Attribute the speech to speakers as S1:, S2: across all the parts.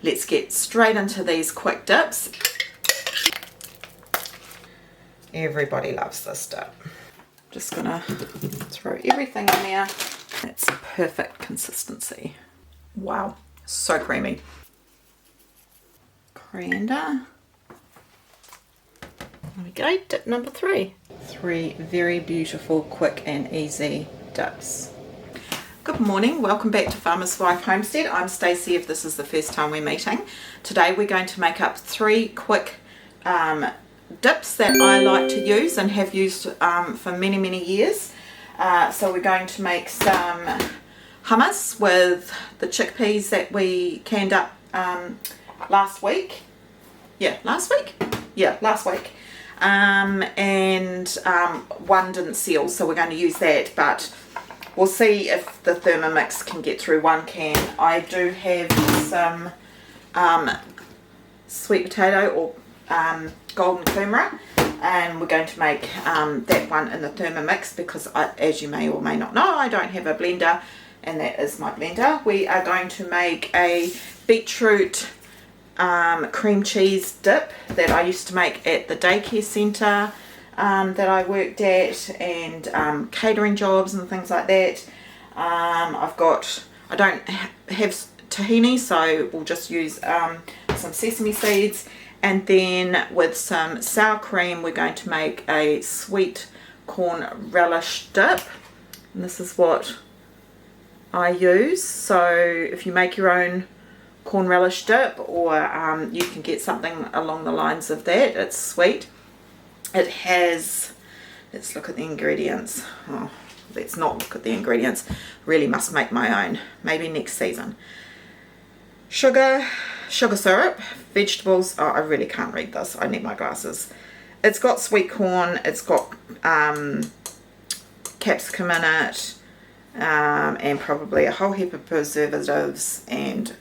S1: let's get straight into these quick dips. Everybody loves this dip. Just gonna throw everything in there. That's perfect consistency. Wow, so creamy. Coriander. There we go, dip number 3. 3 very beautiful, quick and easy dips. Good morning, welcome back to Farmer's Wife Homestead. I'm Stacey if this is the first time we're meeting. Today we're going to make up 3 quick dips that I like to use and have used for many years. So we're going to make some hummus with the chickpeas that we canned up last week. Last week. And one didn't seal, so we're going to use that, but we'll see if the Thermomix can get through 1 can. I do have some sweet potato or golden kumara, and we're going to make that one in the Thermomix because as you may or may not know, I don't have a blender, and that is my blender. We are going to make a beetroot cream cheese dip that I used to make at the daycare centre that I worked at, and catering jobs and things like that. I don't have tahini, so we'll just use some sesame seeds, and then with some sour cream we're going to make a sweet corn relish dip, and this is what I use. So if you make your own corn relish dip, or you can get something along the lines of that, it's sweet. It has, let's look at the ingredients. Oh, let's not look at the ingredients, really must make my own, maybe next season. Sugar syrup, vegetables, oh I really can't read this, I need my glasses. It's got sweet corn, it's got capsicum in it, and probably a whole heap of preservatives and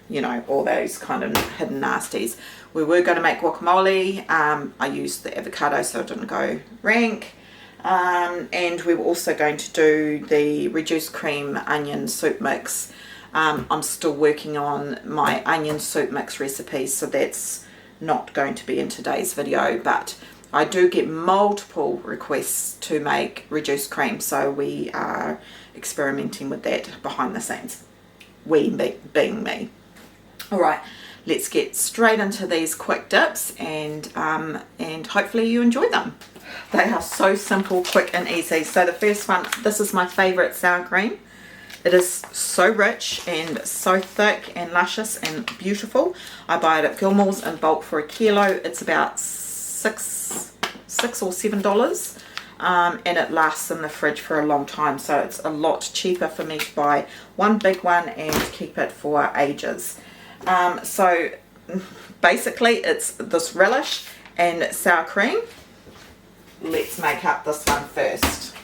S1: you know, all those kind of hidden nasties. We were going to make guacamole. I used the avocado so it didn't go rank. And we were also going to do the reduced cream onion soup mix. I'm still working on my onion soup mix recipes, so that's not going to be in today's video, but I do get multiple requests to make reduced cream, so we are experimenting with that behind the scenes. We being me. Alright, let's get straight into these quick dips, and hopefully you enjoy them. They are so simple, quick and easy. So the first one, this is my favourite sour cream. It is so rich and so thick and luscious and beautiful. I buy it at Gilmore's in bulk for $1 kilo. It's about $6 or $7. And it lasts in the fridge for a long time, so it's a lot cheaper for me to buy one big one and keep it for ages. So basically it's this relish and sour cream. Let's make up this one first.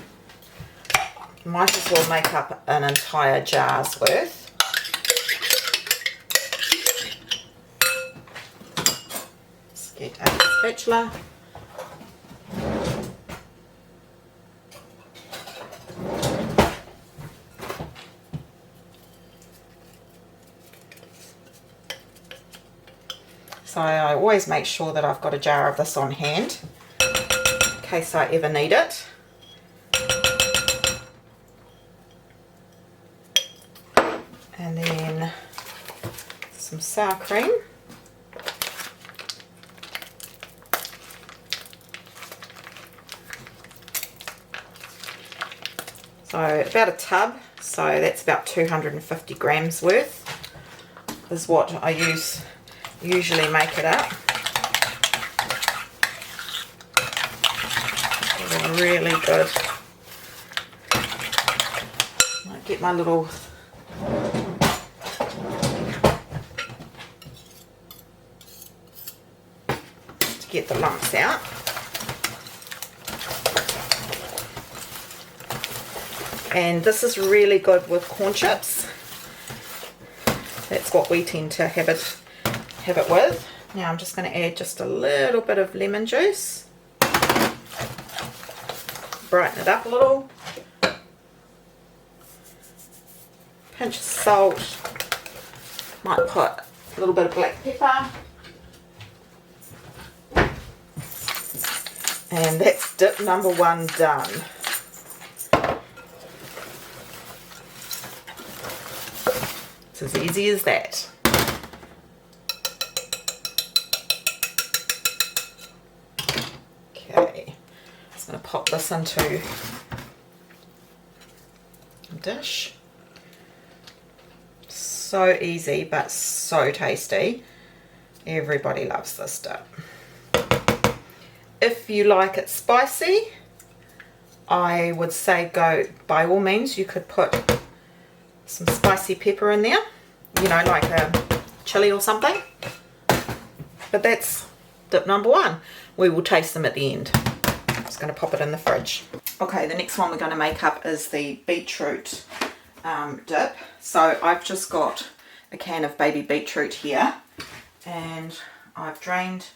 S1: Might as well make up an entire jar's worth. Let's get a spatula. So I always make sure that I've got a jar of this on hand in case I ever need it. And then some sour cream. So about a tub, so that's about 250 grams worth is what I usually make it up. Really good. Might get my little to get the lumps out. And this is really good with corn chips. That's what we tend to have it with. Now I'm just going to add just a little bit of lemon juice. Brighten it up a little. Pinch of salt. Might put A little bit of black pepper. And that's dip number 1 done. It's as easy as that. Okay, just going to pop this into a dish. So easy but so tasty. Everybody loves this dip. If you like it spicy, I would say go, by all means, you could put some spicy pepper in there, you know, like a chili or something. But that's dip number 1. We will taste them at the end. I'm just going to pop it in the fridge. Okay, the next one we're going to make up is the beetroot dip. So I've just got a can of baby beetroot here, and I've drained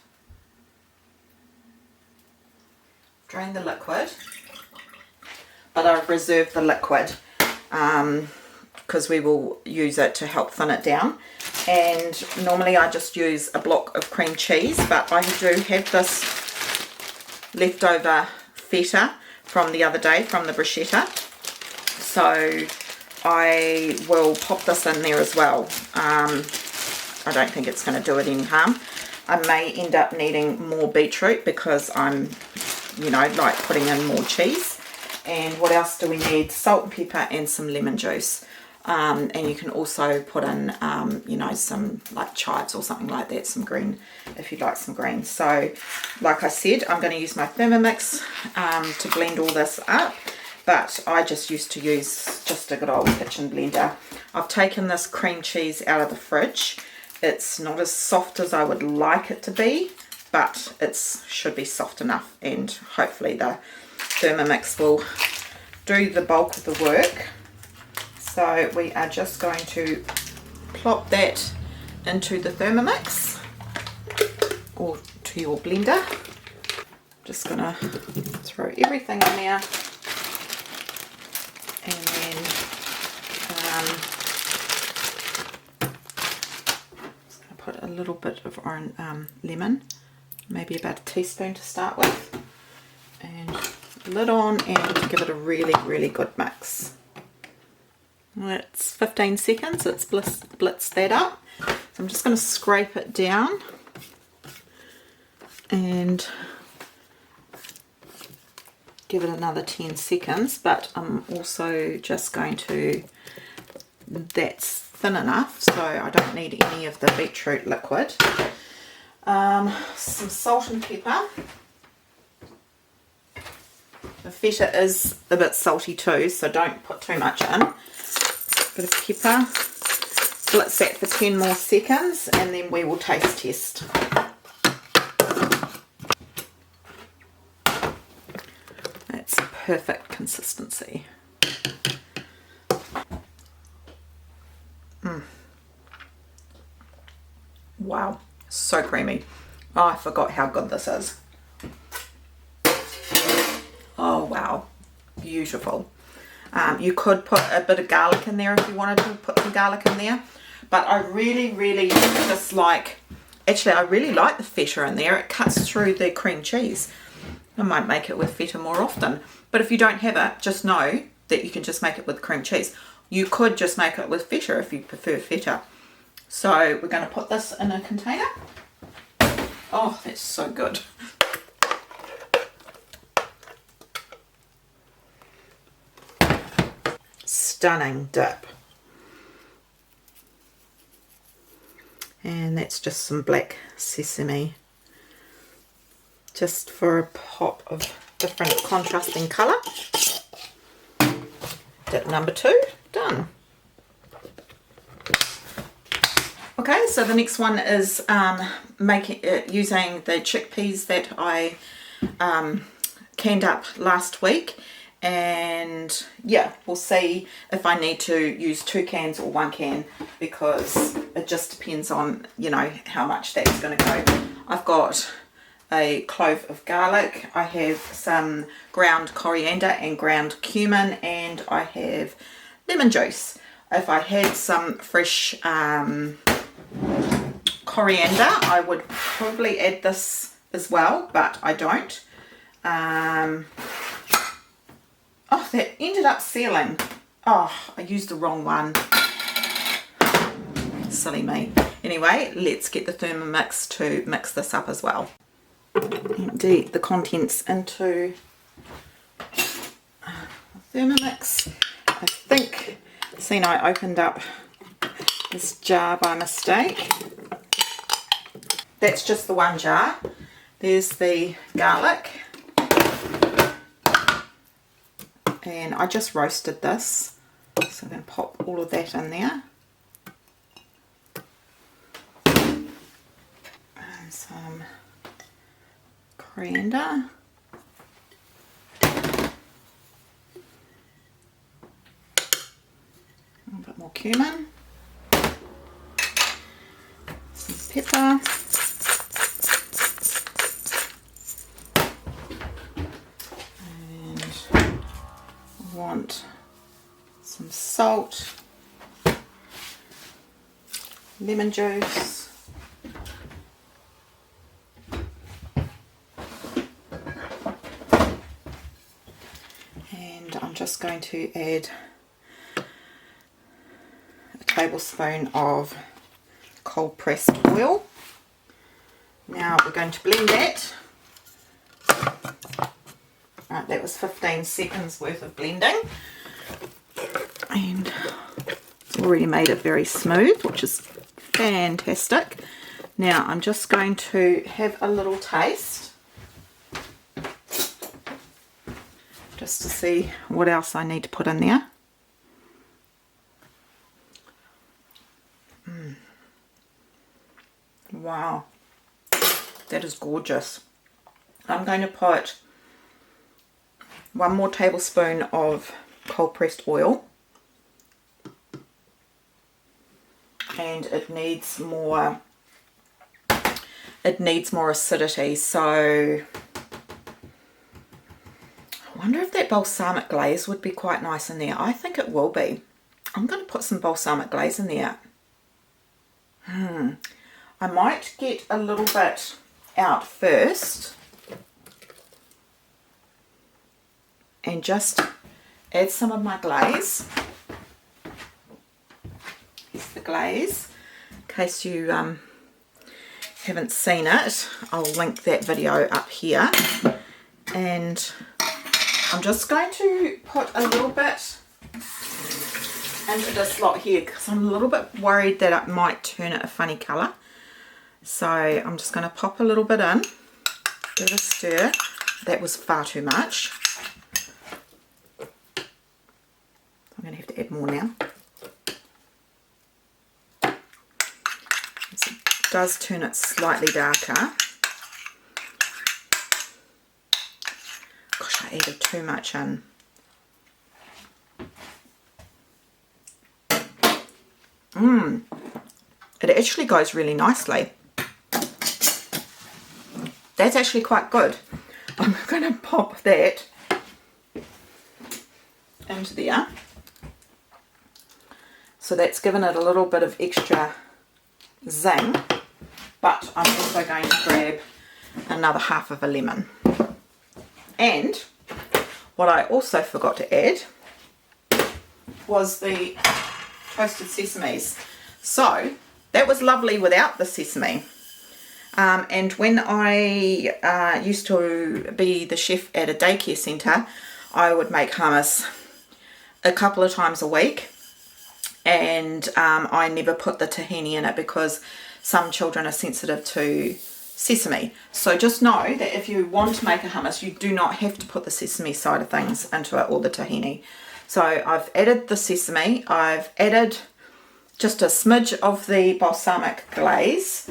S1: the liquid, but I've reserved the liquid because we will use it to help thin it down. And normally I just use a block of cream cheese, but I do have this leftover feta from the other day from the bruschetta, so I will pop this in there as well. I don't think it's going to do it any harm. I may end up needing more beetroot because I'm, you know, like putting in more cheese. And what else do we need? Salt and pepper and some lemon juice. And you can also put in, you know, some like chives or something like that, some green, if you'd like some green. So, like I said, I'm going to use my Thermomix to blend all this up. But I just used to use just a good old kitchen blender. I've taken this cream cheese out of the fridge. It's not as soft as I would like it to be, but it should be soft enough, and hopefully the Thermomix will do the bulk of the work. So we are just going to plop that into the Thermomix or to your blender. Just gonna throw everything in there, and then just gonna put a little bit of orange lemon, maybe about a teaspoon to start with, and lid on, and give it a really good mix. It's 15 seconds, it's blitzed that up. So I'm just going to scrape it down and give it another 10 seconds, but I'm also just going to, that's thin enough so I don't need any of the beetroot liquid. Some salt and pepper. The feta is a bit salty too, so don't put too much in. Bit of pepper. Blitz that for 10 more seconds, and then we will taste test. That's perfect consistency. Wow, so creamy. Oh, I forgot how good this is. Oh wow, beautiful. You could put a bit of garlic in there if you wanted to put some garlic in there, but I really just like, actually I really like the feta in there. It cuts through the cream cheese. I might make it with feta more often, but if you don't have it, just know that you can just make it with cream cheese. You could just make it with feta if you prefer feta. So we're going to put this in a container. Oh, that's so good. Stunning dip. And that's just some black sesame, just for a pop of different contrasting colour. Dip number 2 done. Okay, so the next one is using the chickpeas that I canned up last week. And yeah, we'll see if I need to use 2 cans or 1 can, because it just depends on, you know, how much that's going to go. I've got a clove of garlic, I have some ground coriander and ground cumin, and I have lemon juice. If I had some fresh coriander. I would probably add this as well, but I don't. Oh, that ended up sealing. Oh, I used the wrong one. Silly me. Anyway, let's get the Thermomix to mix this up as well. Empty the contents into Thermomix. I think, seen I opened up this jar by mistake. That's just the one jar. There's the garlic. And I just roasted this. So I'm going to pop all of that in there. And some coriander. A bit more cumin, some pepper, and I want some salt, lemon juice, and I'm just going to add tablespoon of cold pressed oil. Now we're going to blend that. Right, that was 15 seconds worth of blending, and it's already made it very smooth, which is fantastic. Now I'm just going to have a little taste just to see what else I need to put in there. Wow, that is gorgeous. I'm going to put 1 more tablespoon of cold pressed oil, and it needs more acidity, so I wonder if that balsamic glaze would be quite nice in there. I think it will be. I'm going to put some balsamic glaze in there. I might get a little bit out first and just add some of my glaze. Here's the glaze. In case you haven't seen it, I'll link that video up here. And I'm just going to put a little bit into this lot here because I'm a little bit worried that it might turn it a funny colour. So I'm just going to pop a little bit in, give it a stir. That was far too much. I'm going to have to add more now. It does turn it slightly darker. Gosh, I added too much in. It actually goes really nicely. That's actually quite good. I'm going to pop that into there. So that's given it a little bit of extra zing, but I'm also going to grab another half of a lemon. And what I also forgot to add was the toasted sesames. So that was lovely without the sesame. And when I used to be the chef at a daycare centre, I would make hummus a couple of times a week, and I never put the tahini in it because some children are sensitive to sesame. So just know that if you want to make a hummus, you do not have to put the sesame side of things into it or the tahini. So I've added the sesame, I've added just a smidge of the balsamic glaze,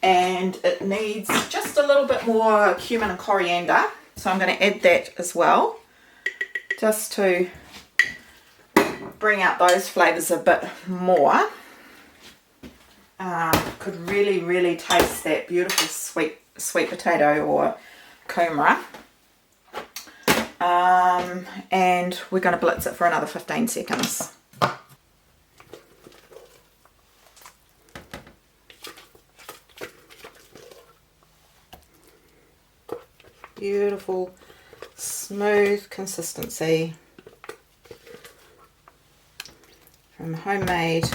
S1: and it needs just a little bit more cumin and coriander, so I'm going to add that as well just to bring out those flavours a bit more. Could really taste that beautiful sweet potato or kumara. And we're going to blitz it for another 15 seconds. beautiful smooth consistency from homemade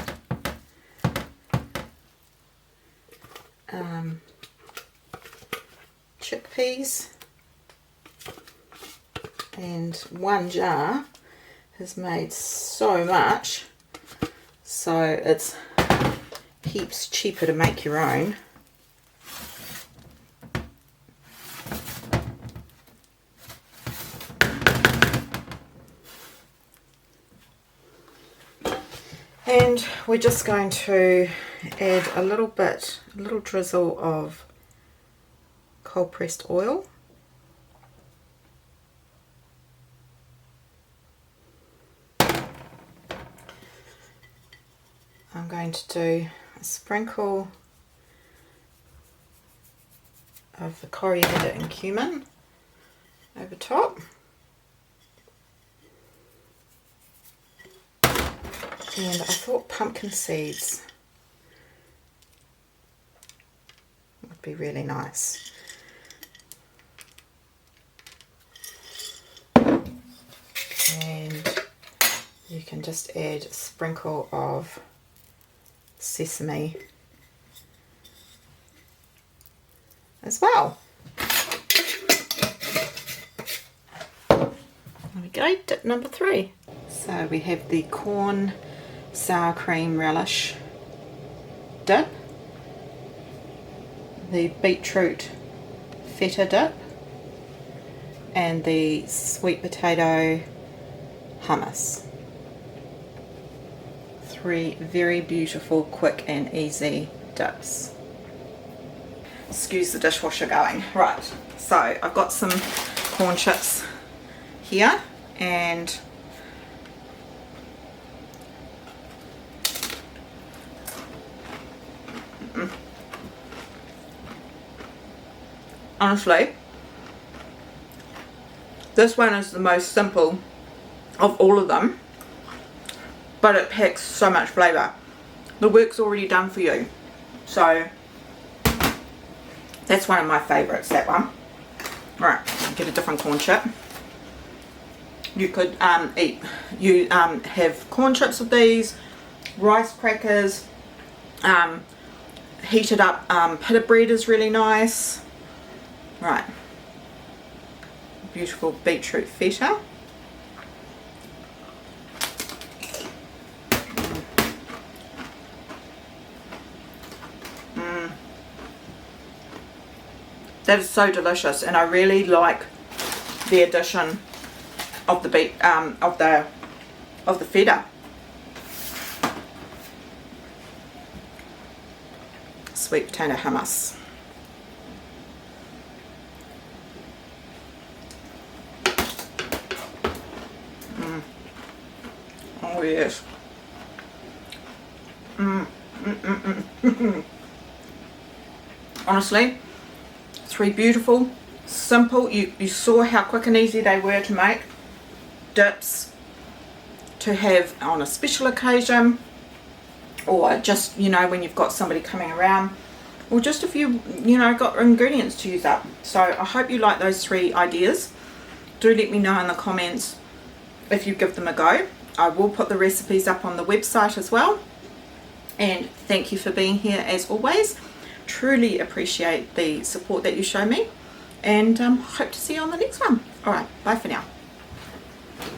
S1: chickpeas, and one jar has made so much, so it's heaps cheaper to make your own. And we're just going to add a little drizzle of cold pressed oil. I'm going to do a sprinkle of the coriander and cumin over top. And I thought pumpkin seeds would be really nice. And you can just add a sprinkle of sesame as well. There we go, dip number 3. So we have the corn sour cream relish dip, the beetroot feta dip, and the sweet potato hummus. 3 very beautiful, quick and easy dips. Excuse the dishwasher going. Right, so I've got some corn chips here, and honestly, this one is the most simple of all of them, but it packs so much flavour. The work's already done for you, so that's one of my favourites, that one. Right, get a different corn chip. You could have corn chips with these, rice crackers, heated up pita bread is really nice. Right, beautiful beetroot feta. That is so delicious, and I really like the addition of the feta. Sweet potato hummus. Oh yes. Honestly, 3 beautiful, simple, you saw how quick and easy they were to make dips to have on a special occasion, or just, you know, when you've got somebody coming around, or just if you got ingredients to use up. So I hope you like those 3 ideas. Do let me know in the comments if you give them a go. I will put the recipes up on the website as well. And thank you for being here as always. Truly appreciate the support that you show me, and hope to see you on the next one. Alright, bye for now.